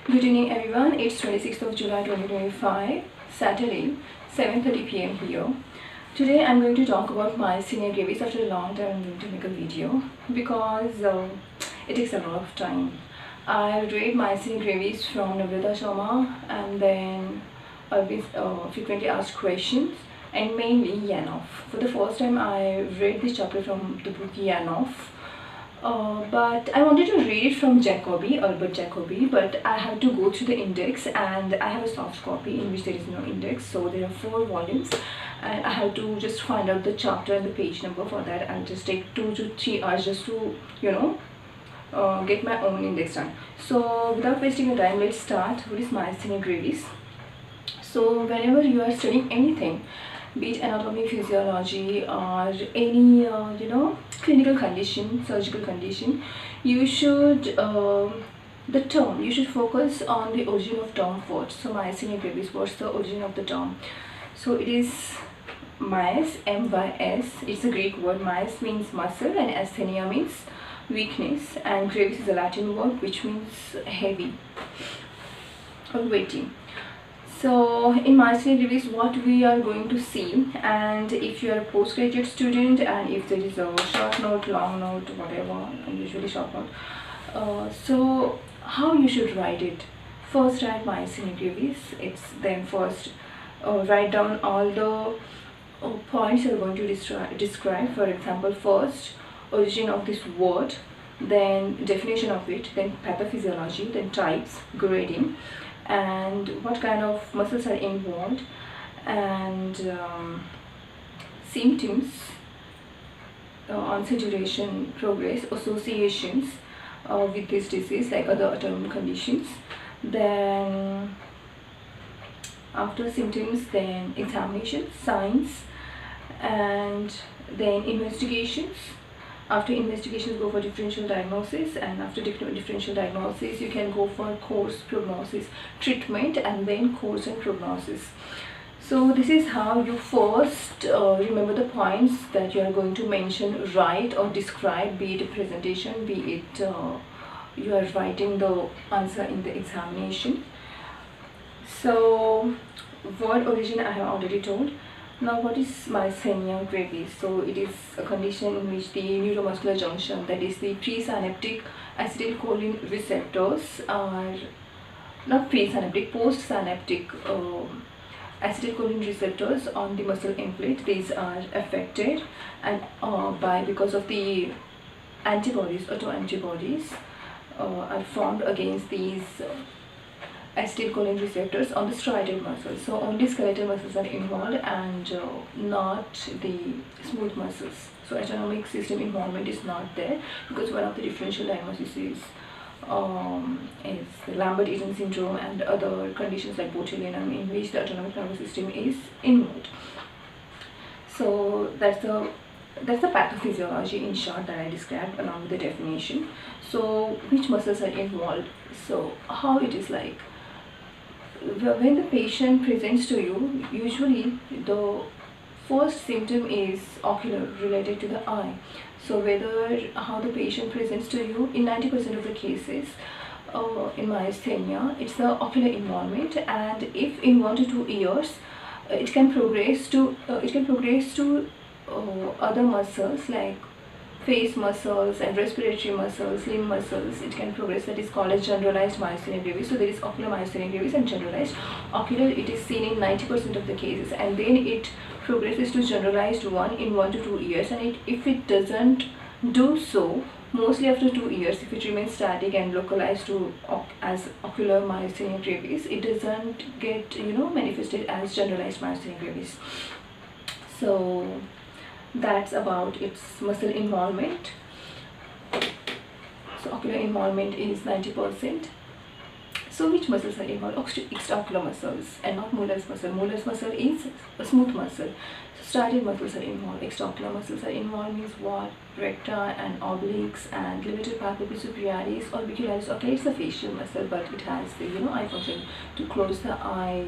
Good evening everyone, it's 26th of July 2025, Saturday, 7:30 p.m. here. Today I'm going to talk about Myasthenia Gravis. After a long time I'm going to make a video because it takes a lot of time. I read Myasthenia Gravis from Namrata Sharma and then frequently asked questions, and mainly Yanoff. For the first time I read this chapter from the book Yanoff. But I wanted to read it from Albert Jacobi, but I had to go through the index, and I have a soft copy in which there is no index, so there are 4 volumes, and I have to just find out the chapter and the page number. For that I'll just take 2 to 3 hours just to get my own index done. So without wasting your time, let's start. What is Myasthenia Gravis? So whenever you are studying anything, be it anatomy, physiology, or any clinical condition, surgical condition, you should you should focus on the origin of term first. So Myasthenia Gravis, what's the origin of the term? So it is myas, M-Y-S. It's a Greek word. Myas means muscle and asthenia means weakness, and gravis is a Latin word which means heavy or weighty. So in Myasthenia Gravis, what we are going to see, and if you are a postgraduate student, and if there is a short note, long note, whatever, and usually short note, so how you should write it. First write Myasthenia Gravis. Then first write down all the points you are going to describe. For example, first origin of this word, then definition of it, then pathophysiology, then types, grading, and what kind of muscles are involved, and symptoms, onset, duration, progress, associations with this disease like other autoimmune conditions. Then after symptoms, then examination, signs, and then investigations. After investigations, go for differential diagnosis, and after differential diagnosis you can go for course, prognosis, treatment, and then course and prognosis. So this is how you first remember the points that you are going to mention, write or describe, be it a presentation, be it you are writing the answer in the examination. So word origin I have already told. Now what is Myasthenia Gravis? So it is a condition in which the neuromuscular junction, that is the presynaptic acetylcholine receptors, are not presynaptic, postsynaptic acetylcholine receptors on the muscle end plate. These are affected, and because of the antibodies, autoantibodies are formed against these acetylcholine receptors on the striated muscles. So only skeletal muscles are involved, and not the smooth muscles. So autonomic system involvement is not there, because one of the differential diagnoses is Lambert-Eaton syndrome and other conditions like botulinum, in which the autonomic nervous system is involved. So that's the pathophysiology in short that I described along with the definition. So which muscles are involved? So how it is like. When the patient presents to you, usually the first symptom is ocular, related to the eye. So how the patient presents to you, in 90% of the cases in myasthenia, it's the ocular involvement, and if in 1 to 2 years it can progress to other muscles like face muscles and respiratory muscles, limb muscles. It can progress. That is called as generalized Myasthenia Gravis. So there is ocular Myasthenia Gravis and generalized. Ocular, it is seen in 90% of the cases, and then it progresses to generalized one in 1 to 2 years. And if it doesn't do so, mostly after 2 years, if it remains static and localized to as ocular Myasthenia Gravis, it doesn't get manifested as generalized Myasthenia Gravis. So that's about its muscle involvement. So ocular involvement is 90%. So which muscles are involved? Extraocular muscles and not Mueller's muscle. Mueller's muscle is a smooth muscle. So striated muscles are involved. Extraocular muscles are involved means what? Recta and obliques and levator palpebris superioris, orbicularis. Okay, it's a facial muscle, but it has the eye function to close the eye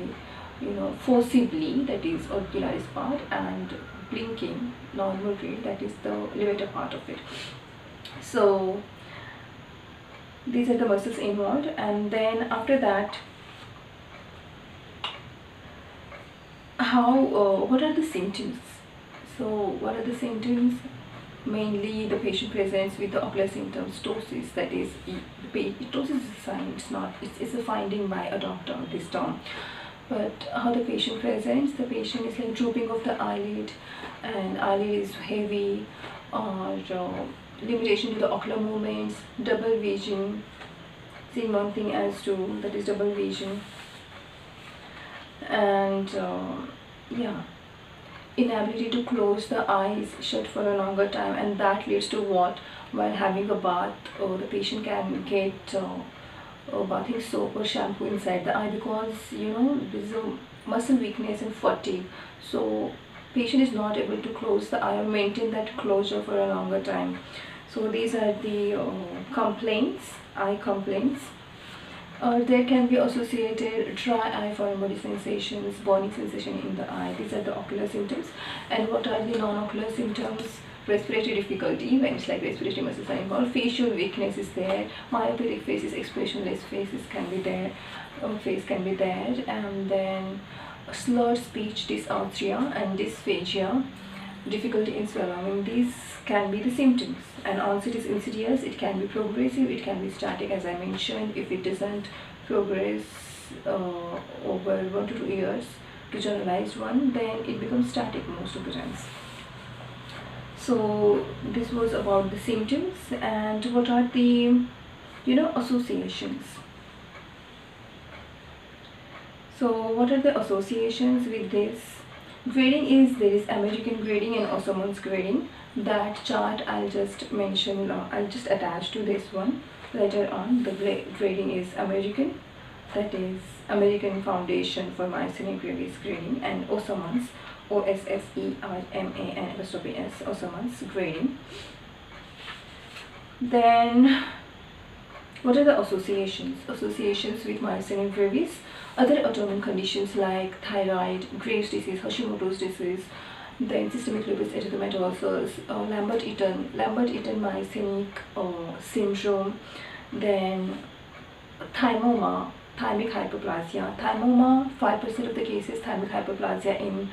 forcibly, that is orbicularis part, and blinking, normal read, that is the levator part of it. So These are the muscles involved. And then after that, what are the symptoms? So what are the symptoms? Mainly the patient presents with the ocular symptoms, ptosis, that is, ptosis is a sign, it's a finding by a doctor, this term. But how the patient presents, the patient is like drooping of the eyelid, and eyelid is heavy, or limitation to the ocular movements, double vision, seeing one thing as two, that is double vision, and yeah, inability to close the eyes shut for a longer time, and that leads to what? While having a bath, the patient can get bathing soap or shampoo inside the eye, because there's a muscle weakness and fatigue, so patient is not able to close the eye or maintain that closure for a longer time. So these are the complaints, eye complaints. There can be associated dry eye, foreign body sensations, burning sensation in the eye. These are the ocular symptoms. And what are the non-ocular symptoms? Respiratory difficulty, when it's like respiratory muscles are involved. Facial weakness is there. Myopic faces, expressionless faces can be there. Face can be there. And then slurred speech, dysarthria and dysphagia, difficulty in swallowing. These can be the symptoms, and onset is insidious. It can be progressive, it can be static, as I mentioned. If it doesn't progress over 1 to 2 years to generalized one, then it becomes static most of the times. So this was about the symptoms. And what are the associations? So what are the associations with this? Grading is, there is American grading and Osmonds grading. That chart I'll just mention, I'll just attach to this one later on. The grading is American, that is American Foundation for Myasthenia Gravis grading, and Osmonds, OSSEIMAN', Osmonds grading. Then what are the associations? Associations with Myasthenia Gravis. Other autoimmune conditions like thyroid, Graves' disease, Hashimoto's disease, then systemic lupus erythematosus, Lambert-Eaton myasthenic syndrome, then thymoma, thymic hyperplasia. Thymoma, 5% of the cases, thymic hyperplasia in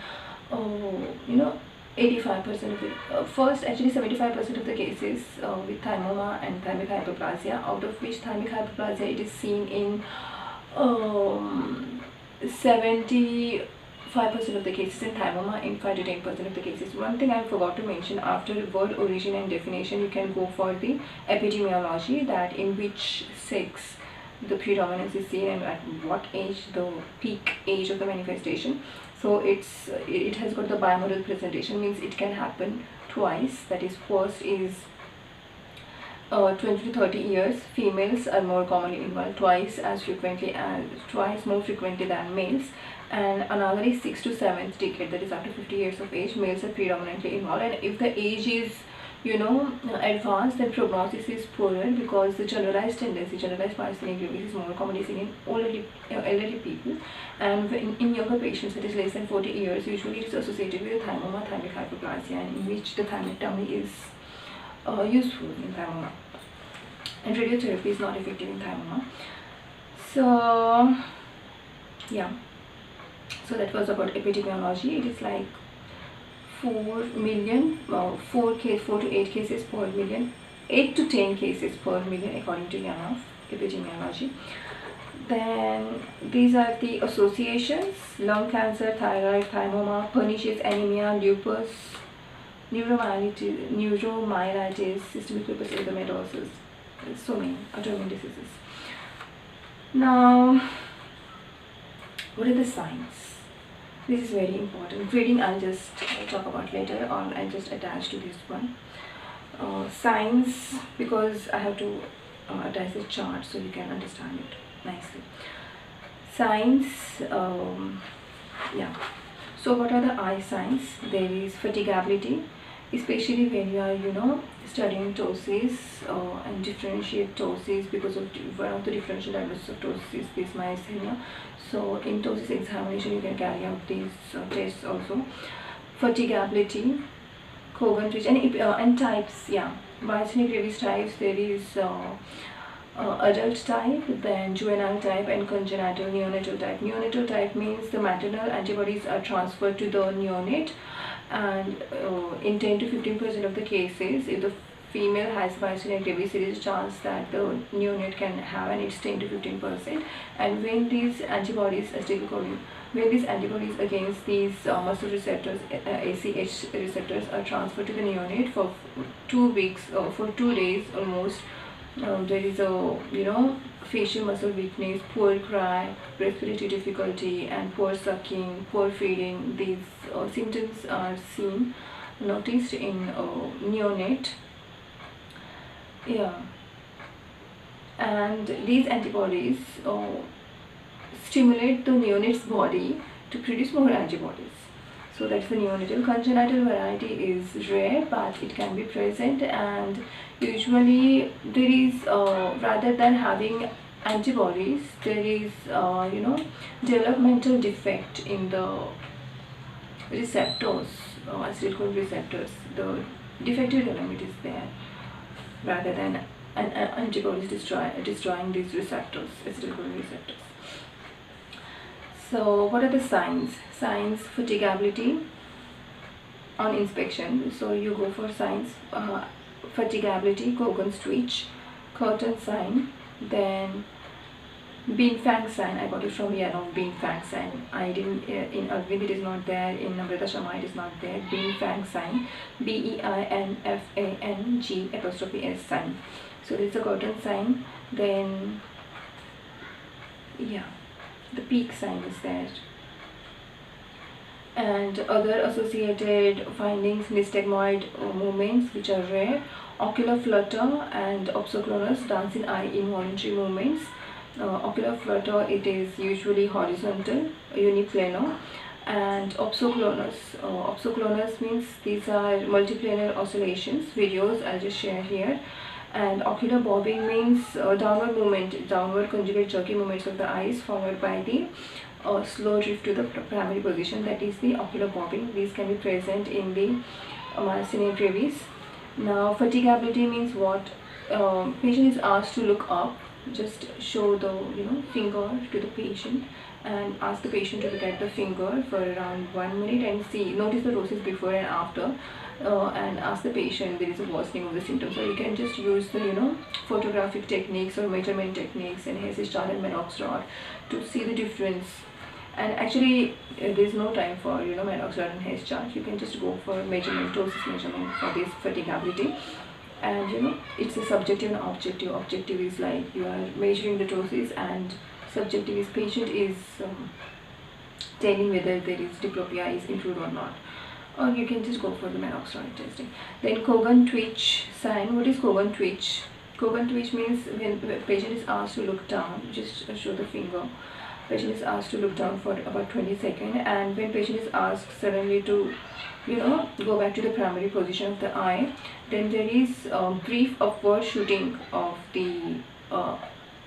85% of the first, actually 75% of the cases with thymoma and thymic hyperplasia, out of which thymic hyperplasia it is seen in 75% of the cases, in thymoma in 5 to 10% of the cases. One thing I forgot to mention, after word origin and definition, you can go for the epidemiology, that in which sex the predominance is seen and at what age, the peak age of the manifestation. So it has got the bimodal presentation, means it can happen twice. That is, first is 20 to 30 years, females are more commonly involved, twice more frequently than males. And another is 6th to 7th decade, that is after 50 years of age, males are predominantly involved. And if the age is advanced, then prognosis is poorer, because the generalized myasthenia gravis is more commonly seen in elderly people, and in younger patients, that is less than 40 years, usually it is associated with thymoma, thymic hyperplasia, and in which the thymectomy is useful in thymoma, and radiotherapy is not effective in thymoma. So yeah, so that was about epidemiology. It is like 4 to 8 cases per million, 8 to 10 cases per million according to Yanoff epidemiology. Then these are the associations: lung cancer, thyroid, thymoma, pernicious anemia, lupus, neuromyelitis, systemic lupus erythematosus. So many autoimmune diseases. Now, what are the signs? This is very important. Grading I'll just talk about later, or I'll just attach to this one. Signs, because I have to attach the chart so you can understand it nicely. Signs, yeah. So what are the eye signs? There is fatigability, especially when you are studying ptosis and differentiate ptosis, because of one of the differential diagnosis of ptosis is myasthenia. So in ptosis examination you can carry out these tests also. Fatigability, Cogan Ridge, and types. Yeah, myasthenia gravis types. There is adult type, then juvenile type, and congenital neonatal type. Neonatal type means the maternal antibodies are transferred to the neonate, and in 10 to 15% of the cases, if the female has myasthenia gravis, there is a chance that the neonate can have, and it's 10 to 15%. And when these antibodies against these muscle receptors, ACH receptors, are transferred to the neonate for 2 weeks, for 2 days almost, there is a facial muscle weakness, poor cry, respiratory difficulty, and poor sucking, poor feeding. These symptoms are noticed in neonate. Yeah, and these antibodies stimulate the neonate's body to produce more antibodies. So that's the neonatal. Congenital variety is rare, but it can be present, and usually there is, rather than having antibodies, there is developmental defect in the receptors, acetylcholine receptors. The defective development is there, rather than antibodies destroying these receptors, acetylcholine receptors. So what are the signs? Signs: fatigability on inspection. So you go for signs: fatigability, Kogan's twitch, curtain sign, then bean fang sign. I got it from Yanoff, bean fang sign. I didn't, in Arvind it is not there, in Namrata Sharma it is not there. Bean fang sign, BEINFANG' sign. So this is a curtain sign. Then yeah, the peak sign is there. And other associated findings: nystagmoid movements, which are rare, ocular flutter, and opsoclonus, dancing eye involuntary movements. Ocular flutter, it is usually horizontal, uniplanar, and opsoclonus means these are multiplanar oscillations. Videos I'll just share here. And ocular bobbing means downward movement, downward conjugate jerky movements of the eyes, followed by the slow drift to the primary position, that is the ocular bobbing. These can be present in the myasthenia gravis. Now fatigability means what? Patient is asked to look up. Just show the finger to the patient and ask the patient to look at the finger for around 1 minute and notice the ptosis before and after, and ask the patient there is a worsening of the symptoms. So you can just use the photographic techniques or measurement techniques and Hess chart and Maddox rod to see the difference. And actually there is no time for Maddox rod and Hess chart. You can just go for measurement, ptosis measurement for this fatigability. And it's a subjective and objective. Objective is like you are measuring the ptosis, and subjective is patient is telling whether there is diplopia is improved or not. Or you can just go for the Maddox rod testing. Then Kogan twitch sign. What is Kogan twitch? Kogan twitch means when the patient is asked to look down, just show the finger. Patient is asked to look down for about 20 seconds, and when patient is asked suddenly to go back to the primary position of the eye, then there is brief upward shooting of the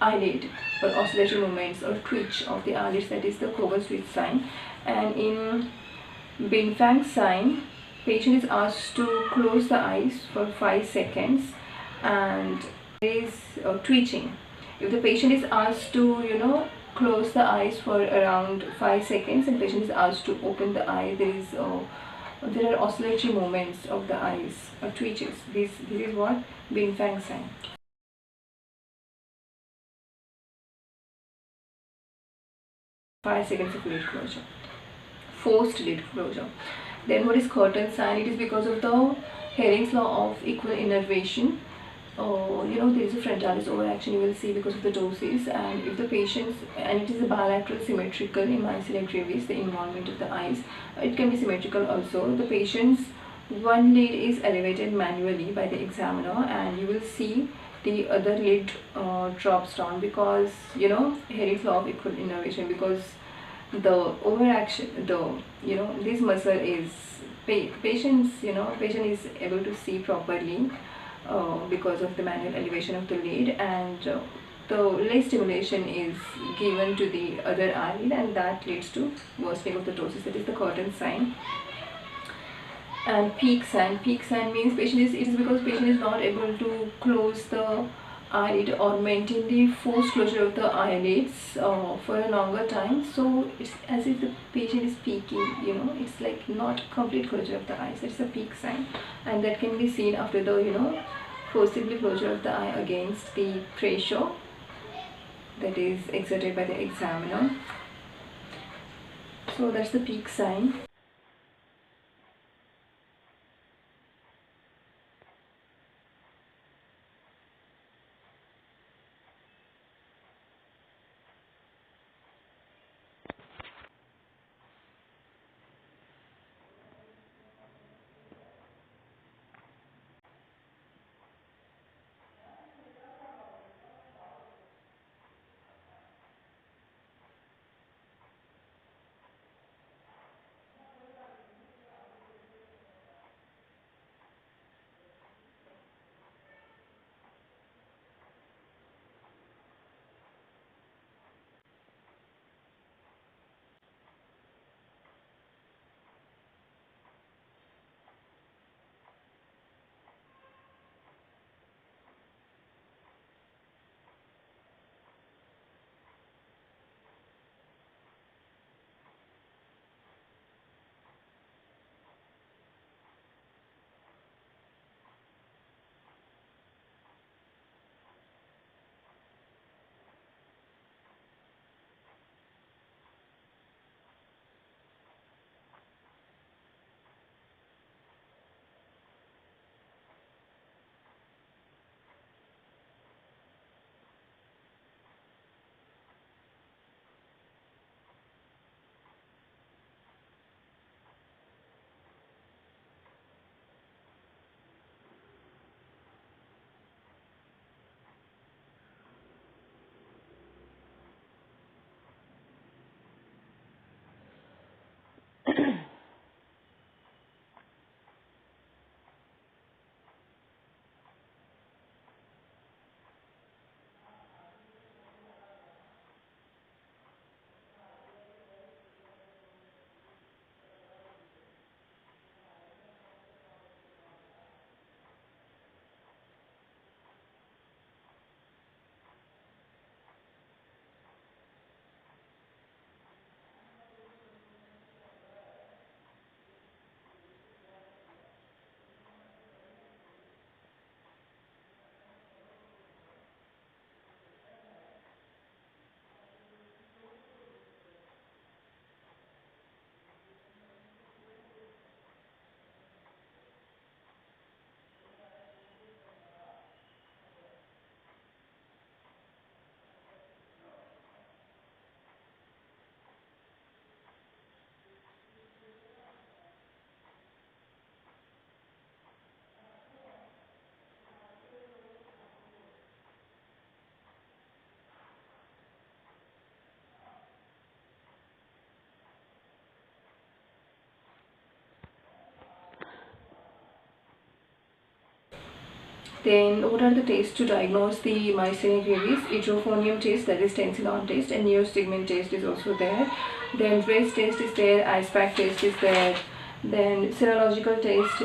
eyelid, or oscillatory movements or twitch of the eyelids. That is the Kogan twitch sign. And in Bin Fang sign, patient is asked to close the eyes for 5 seconds, and there is twitching. If the patient is asked to close the eyes for around 5 seconds and patient is asked to open the eye, there are oscillatory movements of the eyes or twitches. This is what Bin Fang sign. Five seconds of lid closure, forced lid closure. Then what is curtain sign? It is because of the Hering's law of equal innervation. There is a frontalis overaction, you will see, because of the ptosis. And if the patients, and it is a bilateral symmetrical in myasthenia gravis, the involvement of the eyes, it can be symmetrical also. The patient's one lid is elevated manually by the examiner, and you will see the other lid drops down, because Hering's law of equal innervation, because the overaction, this muscle is patient is able to see properly because of the manual elevation of the lid, and the less stimulation is given to the other eyelid, and that leads to worsening of the ptosis. That is the curtain sign. And peak sign. Peak sign means it is because patient is not able to close the eyelid or maintain the forced closure of the eyelids for a longer time. So it's as if the patient is peeking, you know, it's like not complete closure of the eyes. It's a peak sign, and that can be seen after the, you know, forcibly closure of the eye against the pressure that is exerted by the examiner. So that's the peak sign. Then what are the tests to diagnose the myasthenia gravis? Hydrophonium test, that is tensilon test, and neostigmin test is also there. Then race test is there, IcePack test is there. Then serological tests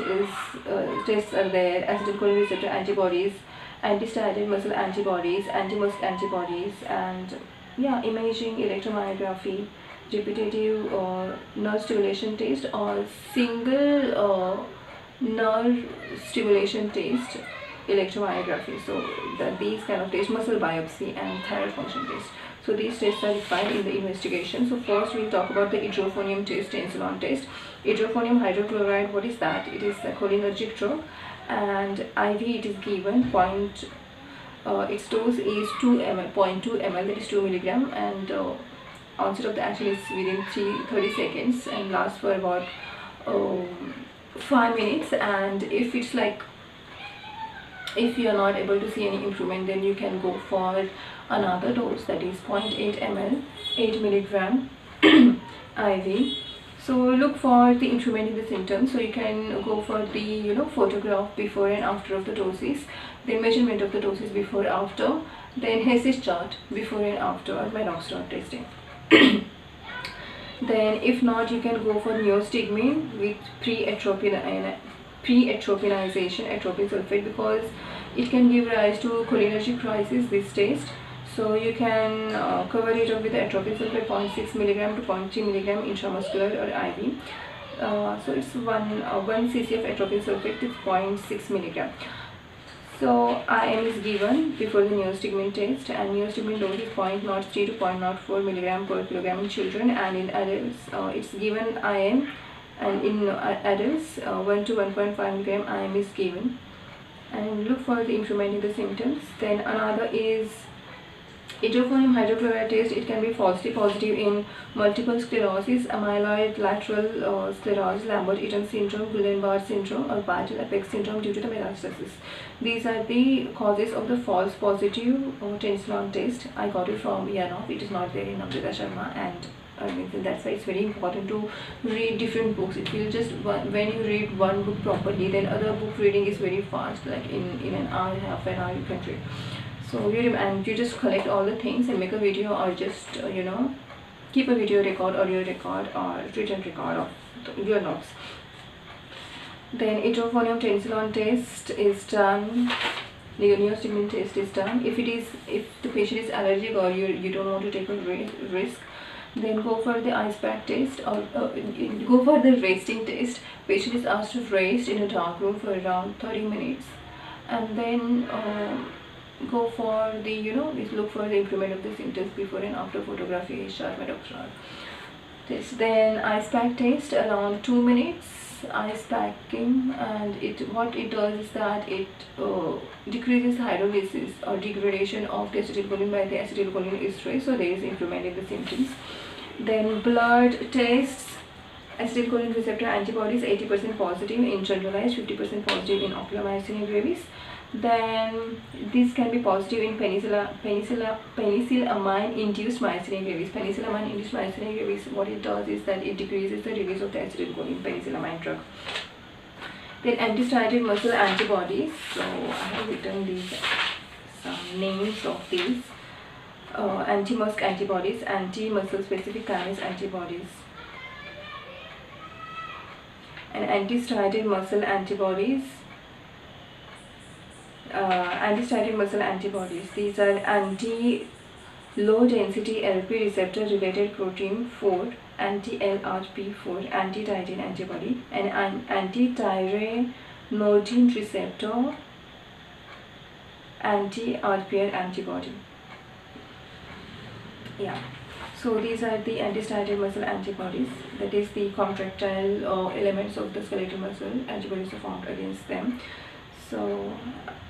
are there, acetylcholine receptor antibodies, anti-striatal muscle antibodies, anti-musk antibodies, and yeah, imaging, electromyography, repetitive nerve stimulation test, or single nerve stimulation test, electromyography. So these kind of tests, muscle biopsy and thyroid function test. So these tests are required in the investigation. So first we'll talk about the hydrophonium test, tensilon test. Hydrophonium hydrochloride, what is that? It is a cholinergic drug, and IV it is given its dose is 2 ml, 0.2 ml, that is 2 milligram, and onset of the action is within 30 seconds and lasts for about 5 minutes. And if it's like, if you are not able to see any improvement, then you can go for another dose, that is 0.8 ml, 8 milligram IV. So look for the improvement in the symptoms. So you can go for the photograph before and after of the doses, then measurement of the doses before after, then Hess's chart before and after, or Manoff chart testing. Then if not, you can go for neostigmin with pre-atropinization, atropine sulfate, because it can give rise to cholinergic crisis, this test. So you can cover it up with atropine sulfate 0.6 mg to 0.3 mg intramuscular or IV. So it's 1 cc of atropine sulfate is 0.6 mg. So IM is given before the neostigmine test, and neostigmine dose is 0.03 to 0.04 mg per kilogram in children, and in adults it's given IM, and in adults 1 to 1.5 mg IM is given, and look for the improvement in the symptoms. Then another is hydrophonium hydrochloride test. It can be falsely positive in multiple sclerosis, amyloid lateral sclerosis, Lambert-Eaton syndrome, Guillain-Barré syndrome, or Bartle-Apex syndrome due to the metastasis. These are the causes of the false positive tensilon test. I got it from Yanoff. It is not there in Namrata Sharma and that's why it's very important to read different books. It will just, when you read one book properly, then other book reading is very fast, like in an hour, half an hour you can read. So you just collect all the things and make a video, or just keep a video record, audio record, or written record of your notes. Then hydrophonium tensilon test is done. The neostigmine test is done. If the patient is allergic or you don't want to take a risk, then go for the ice pack test, or go for the resting test. Patient is asked to rest in a dark room for around 30 minutes, and then go for the look for the improvement of the symptoms before and after photography shot by doctor test. Then ice pack test, around 2 minutes ice packing, and what it does is that it decreases hydrolysis or degradation of the acetylcholine by the acetylcholine esterase, so there is improvement in the symptoms. Then blood tests, acetylcholine receptor antibodies 80% positive in generalized, 50% positive in ocular myasthenia gravis. Then this can be positive in penicillamine induced myasthenia gravis. Penicillamine induced myasthenia gravis, what it does is that it decreases the release of the acetylcholine, penicillamine drug. Then anti-striated muscle antibodies. So I have written these some names of these. Anti-MuSK antibodies, anti-muscle specific kinase antibodies, and anti-striated muscle antibodies. Anti-striated muscle antibodies, these are anti-low density LP receptor related protein 4, anti-LRP4, anti-tyrine antibody, and anti-tyrinodine receptor anti-RPR antibody. Yeah, so these are the anti-striated muscle antibodies, that is the contractile elements of the skeletal muscle. Antibodies are formed against them. So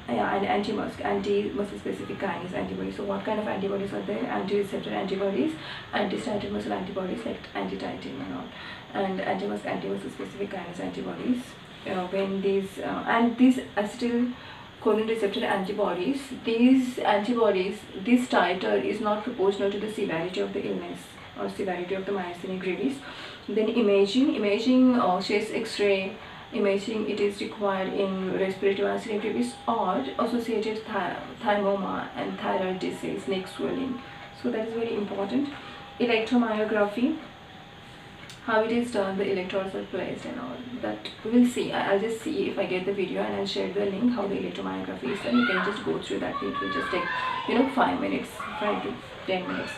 yeah, and anti-MuSK, anti-muscle specific kinase antibodies. So what kind of antibodies are there? Anti-receptor antibodies, anti-striated muscle antibodies like anti-tyrine and all, and anti-MuSK, anti-muscle specific kinase antibodies. When these and these acetylcholine receptor antibodies, these antibodies, this titer is not proportional to the severity of the illness or severity of the myasthenia gravis. Then imaging, chest X-ray imaging, it is required in respiratory myasthenia gravis or associated thymoma and thyroid disease, neck swelling. So that is very important. Electromyography, how it is done, the electrodes are placed and all that we'll see. I'll just see if I get the video, and I'll share the link how the electromyography is done. You can just go through that. It will just take 5 minutes, 5 to 10 minutes.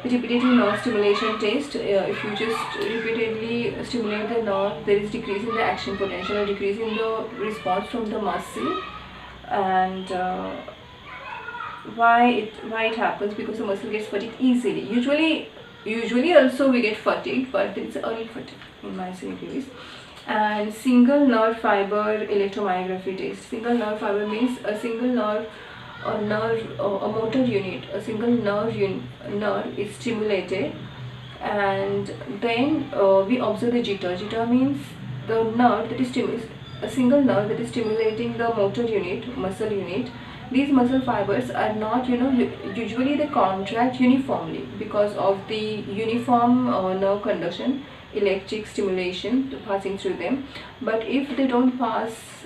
Repetitive nerve stimulation test. If you just repeatedly stimulate the nerve, there is decrease in the action potential or decrease in the response from the muscle. And why it happens? Because the muscle gets fatigued easily. Usually also we get fatigued, but it's early fatigue in myasthenia gravis. And single nerve fiber electromyography test. Single nerve fiber means a single nerve, a motor unit, a single nerve is stimulated, and then we observe the jitter. Jitter means the nerve that is a single nerve that is stimulating the motor unit, muscle unit. These muscle fibers are not, usually they contract uniformly because of the uniform nerve conduction, electric stimulation passing through them. But if they don't pass,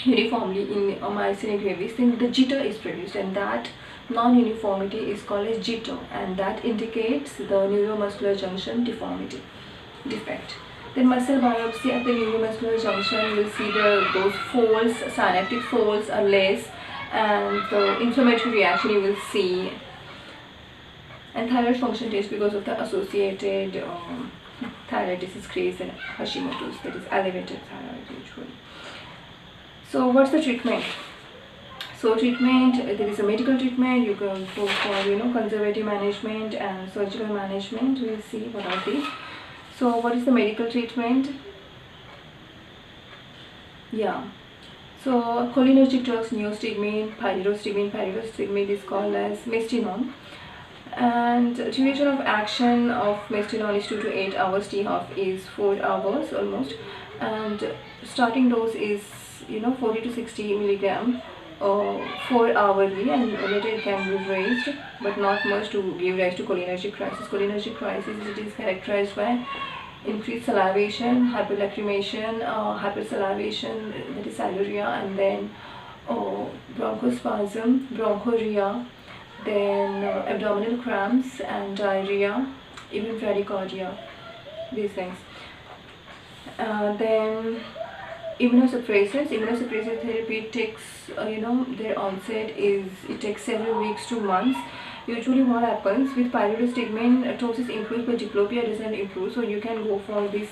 uniformly in myasthenia gravis, then the jitter is produced, and that non-uniformity is called as jitter, and that indicates the neuromuscular junction defect. Then muscle biopsy at the neuromuscular junction, will see those folds, synaptic folds are less, and the inflammatory reaction you will see. And thyroid function test, because of the associated thyroid disease creates and Hashimoto's, that is elevated thyroid usually. So what's the treatment? So treatment, there is a medical treatment. You can go for conservative management and surgical management. We'll see what are these. So what is the medical treatment? Yeah. So cholinergic drugs, neostigmine, pyridostigmine is called as mestinone. And duration of action of mestinone is 2 to 8 hours. T-half is 4 hours almost. And starting dose is 40 to 60 milligram 4 hourly, and later it can be raised, but not much, to give rise to cholinergic crisis. Cholinergic crisis, it is characterized by increased salivation, hyperlacrimation, hypersalivation, that is siluria, and then bronchospasm, bronchorrhea, then abdominal cramps and diarrhea, even bradycardia, these things. Then immunosuppressants therapy takes, their onset is, it takes several weeks to months. Usually what happens with pyridostigmine, ptosis improves but diplopia doesn't improve, so you can go for these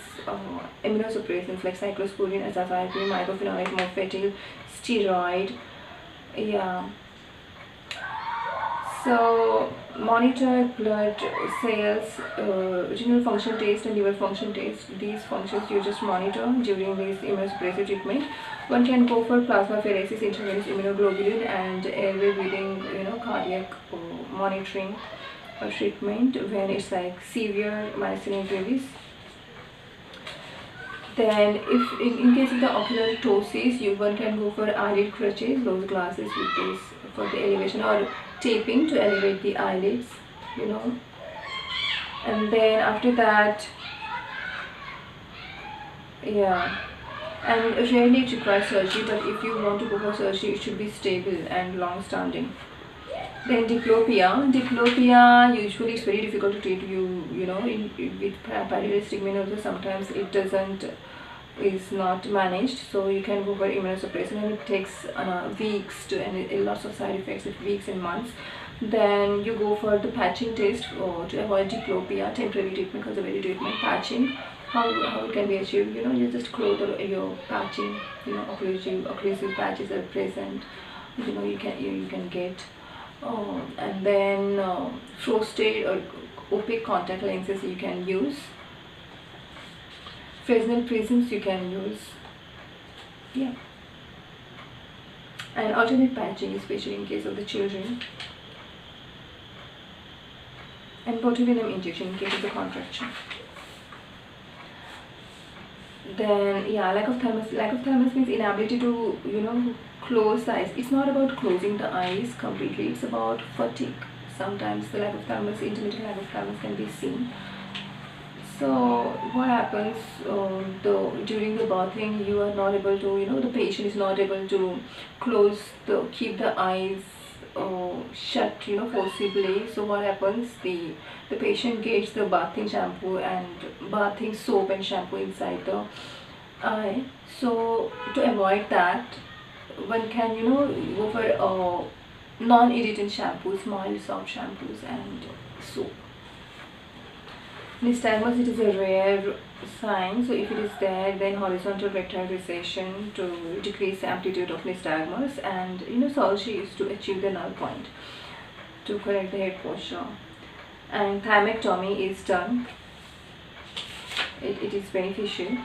immunosuppressants like cyclosporine, azathioprine, mycophenolate mofetil, steroid. Yeah. So monitor blood cells, renal function test and liver function test. These functions you just monitor during this immunosuppressive treatment. One can go for plasmapheresis, intravenous immunoglobulin, and airway breathing, cardiac monitoring or treatment when it's like severe myasthenia gravis. Then if in case of the ocular ptosis, one can go for eyelid crutches, those glasses with this for the elevation, or taping to elevate the eyelids, and then after that, yeah, and rarely it requires surgery, but if you want to go for surgery, it should be stable and long-standing. Then diplopia usually it's very difficult to treat. With pyridostigmine also sometimes it is not managed, so you can go for immunosuppressant, and it takes weeks and lots of side effects, weeks and months. Then you go for the patching test to avoid diplopia, temporary treatment, conservative treatment, patching. How it can be achieved? You just close your patching. Occlusive patches are present. You can get. And then frosted or opaque contact lenses you can use. Fresnel prisms you can use. Yeah. And alternate patching, especially in case of the children. And botulinum injection in case of the contracture. Then lack of thymus means inability to close the eyes. It's not about closing the eyes completely, it's about fatigue. Sometimes the lack of thymus, intermittent lack of thymus can be seen. So what happens during the bathing, you are not able to, the patient is not able to keep the eyes shut, forcibly. So what happens, the patient gets the bathing shampoo and bathing soap and shampoo inside the eye. So to avoid that, one can go for non-irritant shampoos, mild soft shampoos and soap. Nystagmus, it is a rare sign, so if it is there, then horizontal rectal recession to decrease the amplitude of nystagmus, and surgery is to achieve the null point, to correct the head posture. And thymectomy is done. It is beneficial.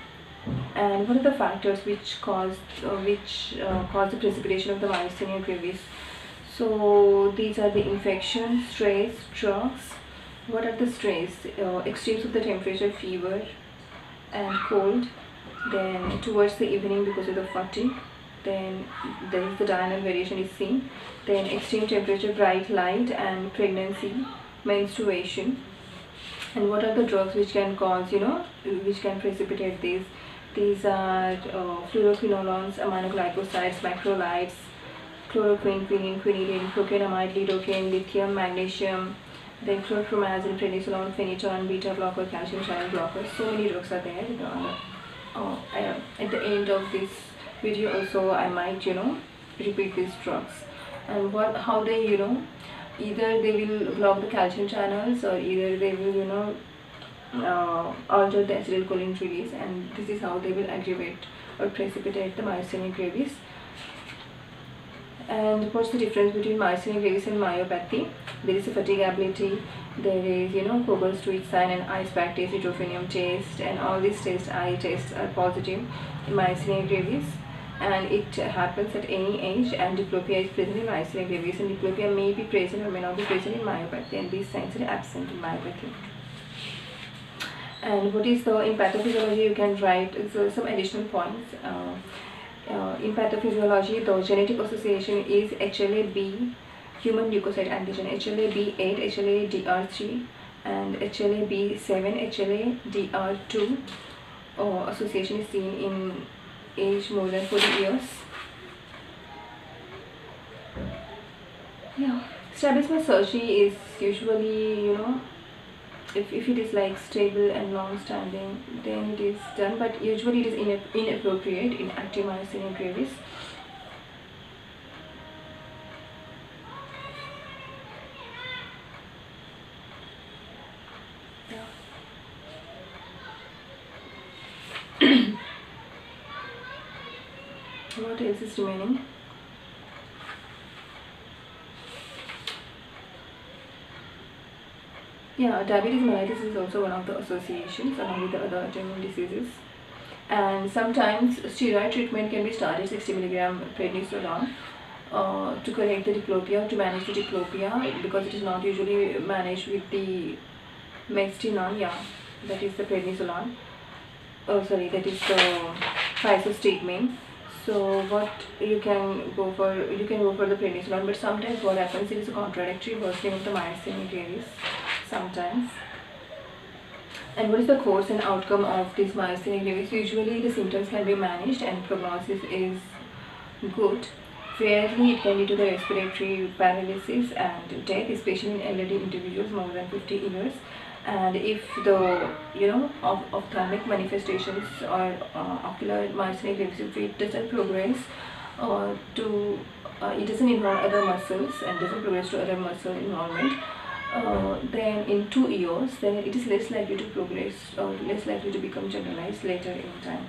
And what are the factors which cause the precipitation of the myasthenia gravis? So these are the infection, stress, drugs. What are the stress? Extremes of the temperature, fever and cold. Then towards the evening, because of the fatigue, then there is the diurnal variation is seen. Then extreme temperature, bright light, and pregnancy, menstruation. And what are the drugs which can cause, which can precipitate these? These are fluoroquinolones, aminoglycosides, macrolides, chloroquine, quinine, quinidine, procainamide, lidocaine, lithium, magnesium, They include promazine, prednisolone, phenytoin, beta blocker, calcium channel blocker. So many drugs are there. At the end of this video also I might repeat these drugs and how they either they will block the calcium channels or either they will alter the acetylcholine release, and this is how they will aggravate or precipitate the myasthenia gravis. And what's the difference between myasthenia gravis and myopathy? There is a fatigability, there is Kogel's tweet sign and eye spec test, hydrophenium test, and all these tests, eye tests are positive in myasthenia gravis, and it happens at any age, and diplopia is present in myasthenia gravis, and diplopia may be present or may not be present in myopathy, and these signs are absent in myopathy. And what is the in pathophysiology? You can write some additional points. In pathophysiology, the genetic association is HLA-B, human leukocyte antigen, HLA-B8, HLA-DR3, and HLA-B7, HLA-DR2. Association is seen in age more than 40 years. Yeah, strabismus surgery is usually if it is like stable and long-standing, then it is done, but usually it is inappropriate in active myasthenia gravis. What else is remaining? Yeah, diabetes mellitus is also one of the associations along with the other autoimmune diseases. And sometimes steroid treatment can be started, 60 mg prednisolone, to correct the diplopia, to manage the diplopia, because it is not usually managed with the mestinon. Yeah, that is the prednisolone. Oh, sorry, that is the physostigmine. So what you can go for the prednisolone, but sometimes what happens is a contradictory worsening of the myasthenia gravis sometimes. And what is the course and outcome of this myasthenia gravis? Usually the symptoms can be managed and prognosis is good. Rarely it can lead to the respiratory paralysis and death, especially in elderly individuals more than 50 years. And if the ophthalmic manifestations or ocular myasthenia gravis, if it doesn't progress it doesn't involve other muscles and doesn't progress to other muscle involvement, then in 2 years, then it is less likely to progress or less likely to become generalized later in time.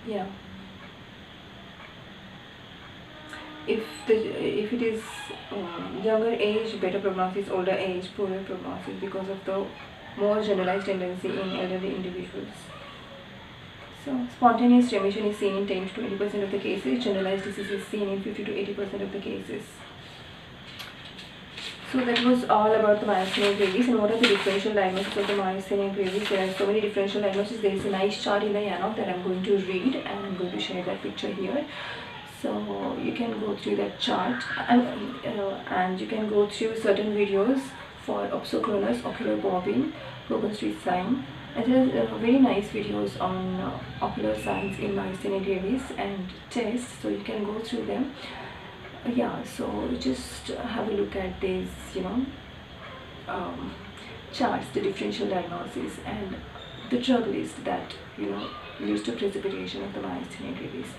Yeah. If it is younger age, better prognosis; older age, poorer prognosis, because of the more generalized tendency in elderly individuals. So spontaneous remission is seen in 10 to 20% of the cases. Generalized disease is seen in 50 to 80% of the cases. So that was all about the myasthenia gravis. And what are the differential diagnoses of the myasthenia gravis? There are so many differential diagnoses. There is a nice chart in the Yanoff that I'm going to read, and I'm going to share that picture here. So you can go through that chart, and you can go through certain videos for opsocronus, ocular bobbing, Kogel's tweet sign. And there are very nice videos on ocular signs in myasthenia gravis and tests, so you can go through them. Yeah, so just have a look at these charts, the differential diagnosis and the drug list that leads to precipitation of the myasthenia gravis.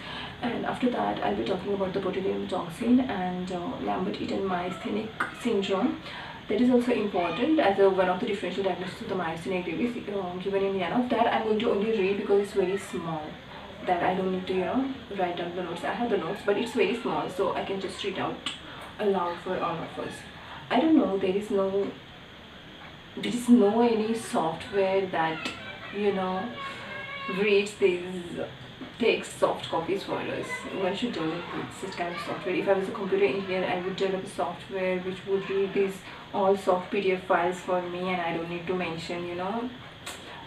And after that I'll be talking about the botulinum toxin and Lambert-Eaton myasthenic syndrome. That is also important as one of the differential diagnoses of the myasthenia gravis given in Yanoff. That I'm going to only read because it's very small, that I don't need to write down the notes. I have the notes, but it's very small, so I can just read out aloud for all of us. I don't know, there is no any software that reads these, takes soft copies for us. One should develop such kind of software. If I was a computer engineer, I would develop a software which would read these all soft PDF files for me, and I don't need to mention,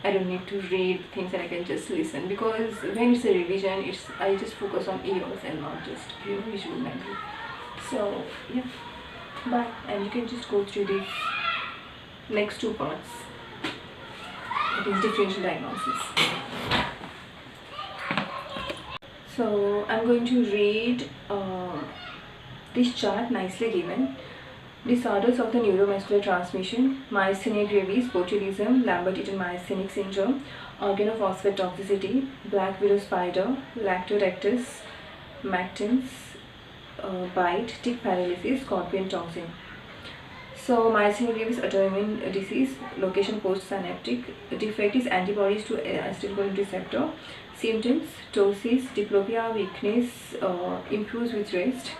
I don't need to read things, and I can just listen, because when it's a revision, I just focus on ears and not just visual memory. So yeah, bye, and you can just go through these next 2 parts. It is differential diagnosis. So I'm going to read This chart nicely given. Disorders of the neuromuscular transmission: myasthenia gravis, botulism, Lambert-Eaton myasthenic syndrome, organophosphate black widow spider, lactorectus, Mactins, bite, tick paralysis, scorpion toxin. So myasthenia gravis, autoimmune disease, location post-synaptic, defect is antibodies to acetylcholine receptor. Symptoms: ptosis, diplopia, weakness, improves with rest.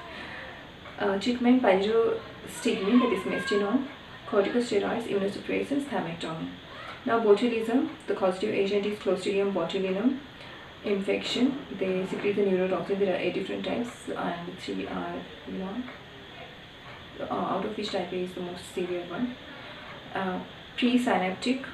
Treatment: pyrrostigmine, that is mestinone, corticosteroids, immunosuppressants, thymectomy. Now botulism, the causative agent is Clostridium botulinum. Infection, they secrete the neurotoxin. There are 8 different types and 3 are out of which type A is the most severe one. Presynaptic,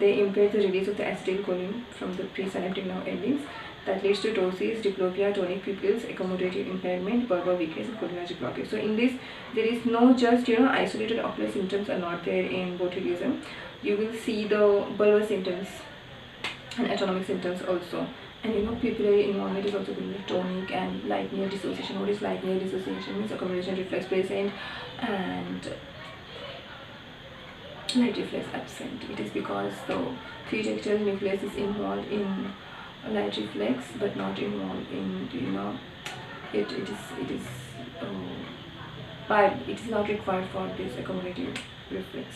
they impair the release of the acetylcholine from the presynaptic nerve endings. That leads to ptosis, diplopia, tonic pupils, accommodative impairment, verbal weakness, and cholinergic blockage. So in this, there is no just isolated ocular symptoms are not there in botulism. You will see the bulbar symptoms and autonomic symptoms also. And pupillary involvement is also going to be tonic and light near dissociation. What is light near dissociation? Means accommodation reflex present and light reflex absent. It is because the pretextual nucleus is involved in light reflex but not involved in it is not required for this accommodative reflex.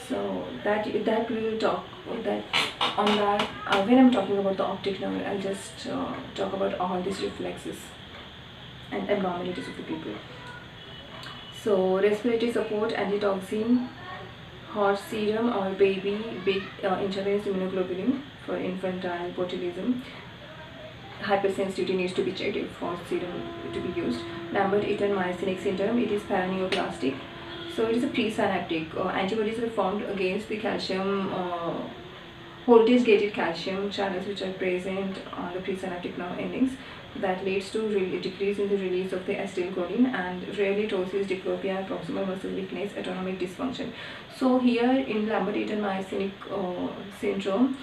So that we will talk that on that when I'm talking about the optic nerve. I'll just talk about all these reflexes and abnormalities of the people. So respiratory support, antitoxin, horse serum or baby big intravenous immunoglobulin for infantile botulism. Hypersensitivity needs to be checked if horse serum to be used. Lambert-Eaton myasthenic syndrome, it is paraneoplastic. So it is a presynaptic. Antibodies are formed against the calcium, voltage gated calcium channels which are present on the presynaptic nerve endings. That leads to decrease in the release of the acetylcholine and rarely ptosis, diplopia, proximal muscle weakness, autonomic dysfunction. So here in Lambert-Eaton myasthenic syndrome,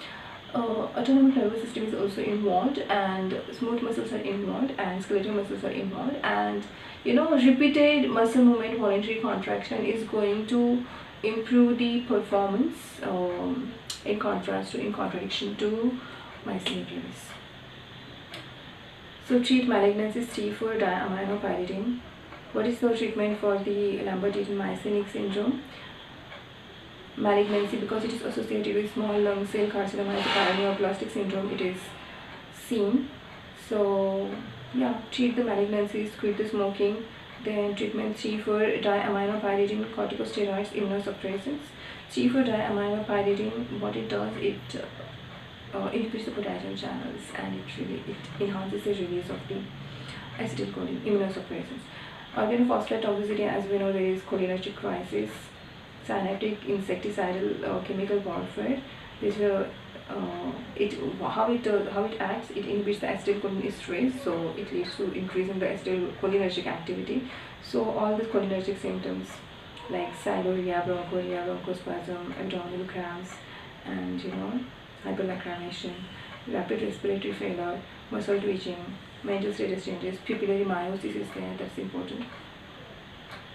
autonomic nervous system is also involved and smooth muscles are involved and skeletal muscles are involved, and repeated muscle movement, voluntary contraction is going to improve the performance in contradiction to myasthenia gravis. So treat malignancies: T4 diaminopyridine. What is the treatment for the Lambert-Eaton myasthenic syndrome? Malignancy, because it is associated with small lung cell carcinoma, as a paraneoplastic syndrome it is seen. So yeah, treat the malignancies, quit the smoking. Then treatment: T4 diaminopyridine, corticosteroids, immunosuppressants. T4 diaminopyridine, what it does, it increases the potassium channels and it enhances the release of the acetylcholine. Immunosuppressants. Organophosphate toxicity, as we know, there is cholinergic crisis. Synaptic insecticidal chemical warfare. This how it acts, it inhibits the acetylcholine esterase, so it leads to increase in the acetylcholinergic activity. So all the cholinergic symptoms like sialorrhea, bronchorrhea, bronchospasm, abdominal cramps, and hyperlacrimation, rapid respiratory failure, muscle twitching, mental status changes, pupillary miosis is there, that's important.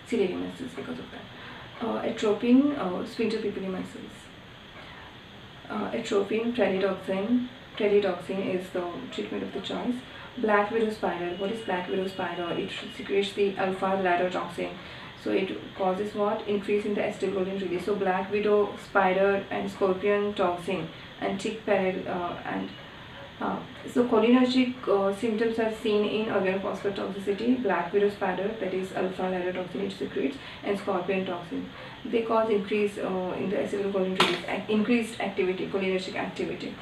Ciliary muscles because of that. Atropine, sphincter pupillae muscles. Atropine, pralidoxin is the treatment of the choice. Black widow spider. What is black widow spider? It secretes the alpha toxin. So it causes what? Increase in the acetylcholine release. So black widow spider and scorpion toxin and tick so cholinergic symptoms are seen in organophosphate toxicity, black widow spider, that is alpha toxin it secretes, and scorpion toxin. They cause increase in the acetylcholine release, increased activity, cholinergic activity.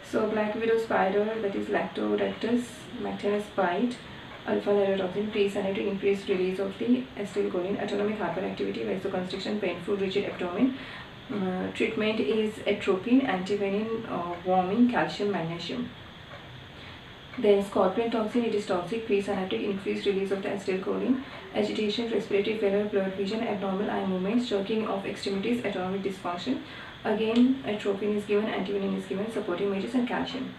So black widow spider, that is lactorectus, Mactins bite, alpha toxin, presynaptic, increased release of the acetylcholine, autonomic hyperactivity, vasoconstriction, painful rigid abdomen. Treatment is atropine, antivenin, warming, calcium, magnesium. Then scorpion toxin, it is toxic, presynaptic, increased release of the acetylcholine, agitation, respiratory failure, blurred vision, abnormal eye movements, jerking of extremities, autonomic dysfunction. Again, atropine is given, antivenin is given, supporting measures, and calcium.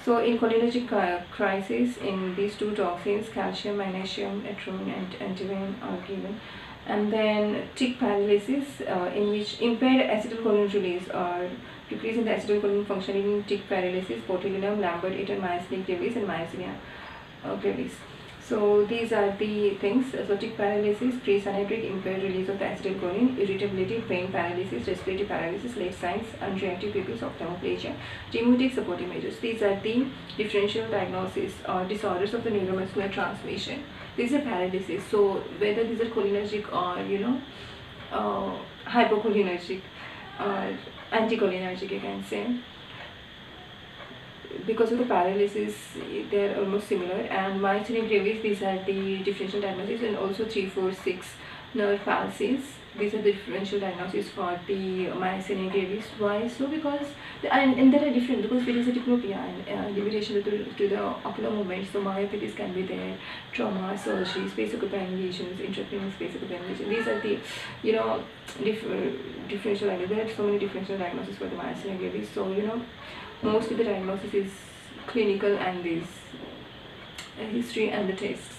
So in cholinergic crisis, in these two toxins, calcium, magnesium, atropine and antivenin are given. And then tick paralysis, in which impaired acetylcholine release or decrease in the acetylcholine function in tick paralysis, botulinum, Lambert-Eaton myasthenia gravis and myasthenia gravis. So these are the things. So tick paralysis, presynaptic impaired release of the acetylcholine, irritability, brain paralysis, respiratory paralysis, late signs, unreactive pupils, ophthalmoplegia, demotic supporting measures. These are the differential diagnosis or disorders of the neuromuscular transmission. These are paralysis. So whether these are cholinergic or hypocholinergic or anticholinergic, you can say. Because of the paralysis, they are almost similar. And myasthenia gravis, these are the differential diagnosis, and also 3, 4, 6 nerve palsies. These are the differential diagnosis for the myasthenia gravis. Why? So because and they are different, because there is a diplopia and limitation to the ocular movement. So myopathies can be there, trauma, surgery, space occupying lesions, intracranial space occupying lesions. These are the differential diagnosis. There are so many differential diagnoses for the myasthenia gravis. So mostly the diagnosis is clinical and this history and the tests.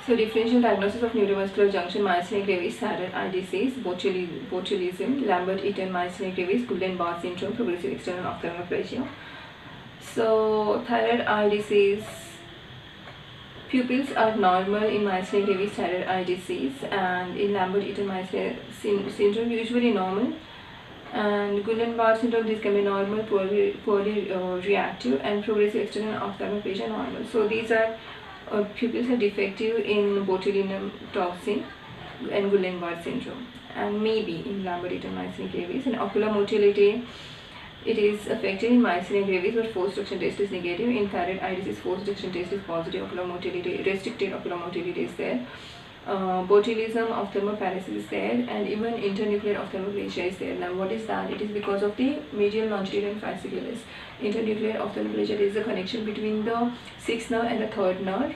So differential diagnosis of neuromuscular junction myasthenia gravis, thyroid eye disease, botulism, Lambert-Eaton myasthenia gravis, Guillain-Barré syndrome, progressive external ophthalmoplegia. So thyroid eye disease, pupils are normal in myasthenia gravis, thyroid eye disease, and in Lambert-Eaton myasthenia syndrome usually normal, and Guillain-Barré syndrome, this can be normal, poorly reactive, and progressive external ophthalmoplegia normal. So these are pupils are defective in botulinum toxin and Guillain-Barré syndrome, and maybe in Lambert-Eaton myasthenia gravis. And ocular motility, it is affected in myasthenia gravis, but forced reduction test is negative. In thyroid eye disease, forced reduction test is positive. Ocular motility, restricted ocular motility is there. Botulism, ophthalmoparalysis is there, and even internuclear ophthalmoplegia is there. Now what is that? It is because of the medial longitudinal fasciculus. Internuclear ophthalmoplegia, there is a connection between the 6th nerve and the 3rd nerve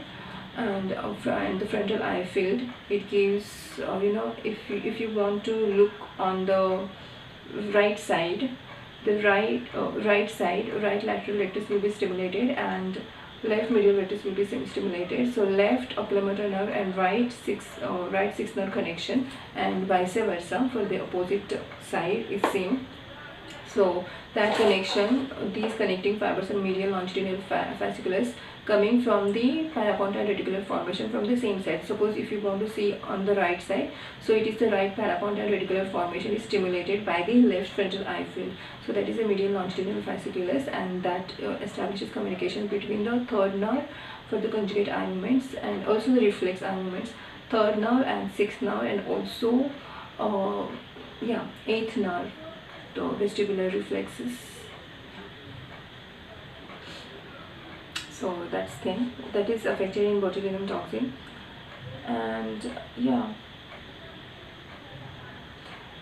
and the frontal eye field. It gives if you want to look on the right side, the right lateral rectus will be stimulated and left medial rectus will be stimulated. So left oculomotor nerve and right sixth nerve connection, and vice versa for the opposite side is same. So that connection, these connecting fibers and medial longitudinal fasciculus coming from the parapontine reticular formation from the same side. Suppose if you want to see on the right side, so it is the right parapontine reticular formation is stimulated by the left frontal eye field. So that is the medial longitudinal fasciculus, and that establishes communication between the 3rd nerve for the conjugate eye movements and also the reflex eye movements, 3rd nerve and 6th nerve, and also 8th nerve, the vestibular reflexes. So that's thing that is affected in botulinum toxin. And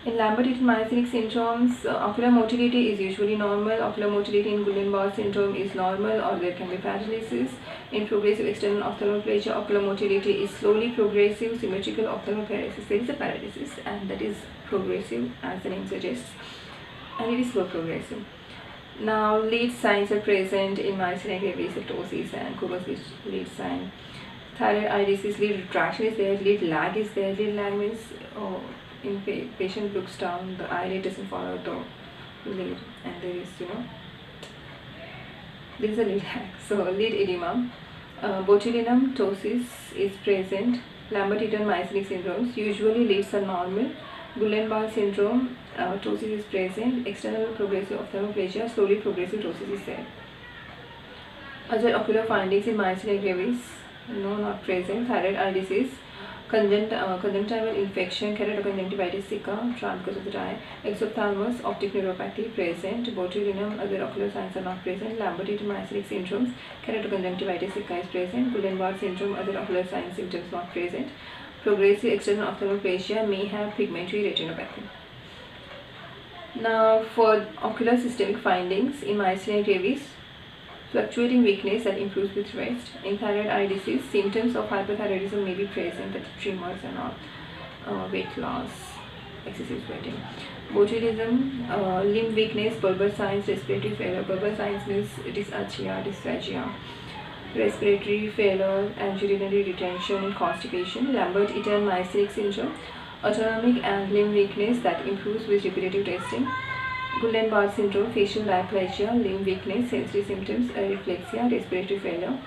in Lambert-Eaton myasthenic syndromes, ocular motility is usually normal. Ocular motility in Guillain-Barré syndrome is normal, or there can be paralysis. In progressive external ophthalmoplegia, ocular motility is slowly progressive, symmetrical ophthalmoparalysis. There is a paralysis, and that is progressive as the name suggests, and it is slow progressive. Now lead signs are present in myasthenia gravis, ptosis and Kuber's lead sign. Thyroid eye disease, lead retraction is there, lead lag is there. Lead lag means in patient looks down, the eyelid doesn't follow the lead, and there is there is a lead lag. So lead edema, botulinum toxis is present. Lambert-Eaton myasthenic syndromes, usually leads are normal. Guillain-Barré syndrome, ptosis is present. External progressive ophthalmoplegia, slowly progressive ptosis is there. Other ocular findings in myasthenia gravis, no, not present. Thyroid eye disease, conjunctival infection, keratoconjunctivitis sicca, transverse of the eye. Exophthalmos, optic neuropathy present. Botulinum, other ocular signs are not present. Lambert-Eaton myasthenic syndromes, keratoconjunctivitis sicca is present. Guillain-Barré syndrome, other ocular signs symptoms not present. Progressive external ophthalmoplegia may have pigmentary retinopathy. Now for ocular systemic findings in myasthenia gravis, fluctuating weakness that improves with rest. In thyroid eye disease, symptoms of hypothyroidism may be present, but tremors and all, weight loss, excessive sweating. Botulism, limb weakness, bulbar signs, respiratory failure. Bulbar signs means dysarthria, dysphagia, respiratory failure and urinary retention and constipation. Lambert-Eaton myasthenic syndrome, autonomic and limb weakness that improves with repetitive testing. Guillain-Barré syndrome, facial diplegia, limb weakness, sensory symptoms, reflexia, respiratory failure.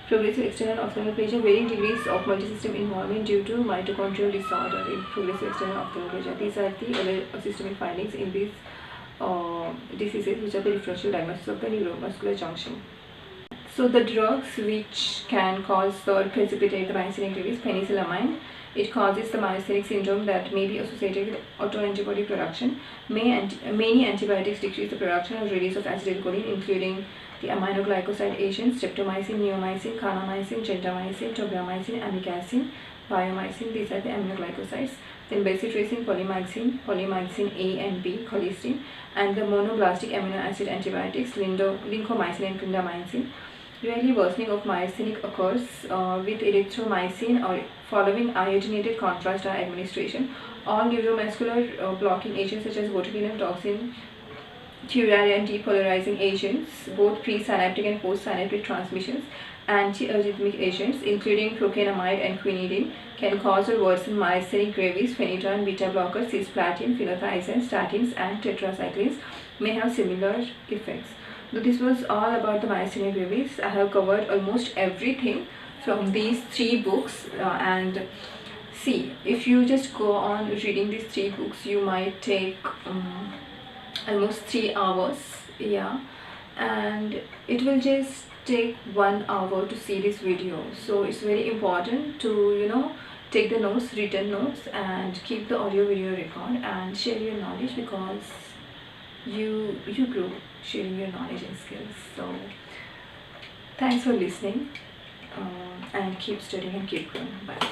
Progressive external ophthalmoplegia, varying degrees of multisystem involvement due to mitochondrial disorder in progressive external ophthalmoplegia. These are the other systemic findings in these diseases, which are the differential diagnosis of the neuromuscular junction. So the drugs which can cause or precipitate the myasthenia gravis, penicillamine. It causes the myasthenic syndrome that may be associated with autoantibody production. Many antibiotics decrease the production or release of acetylcholine, including the aminoglycoside agents, streptomycin, neomycin, kanamycin, gentamicin, tobramycin, amikacin, biomycin. These are the aminoglycosides. Then bacitracin, polymyxin A and B, cholesterol, and the monoblastic amino acid antibiotics, lincomycin and clindamycin. Rarely worsening of myasthenia occurs with erythromycin or following iodinated contrast administration. All neuromuscular blocking agents such as botulinum, toxin, curare and depolarizing agents, both presynaptic and postsynaptic transmissions, anti-arrhythmic agents including procainamide and quinidine can cause or worsen myasthenia gravis. Phenytoin, beta blockers, cisplatin, phenothiazine, statins and tetracyclines may have similar effects. So this was all about the myasthenia gravis. I have covered almost everything from these 3 books, and see, if you just go on reading these 3 books, you might take almost 3 hours, yeah, and it will just take 1 hour to see this video. So it's very important to take the notes, written notes, and keep the audio video record and share your knowledge, because you grow sharing your knowledge and skills. So thanks for listening, and keep studying and keep growing. Bye.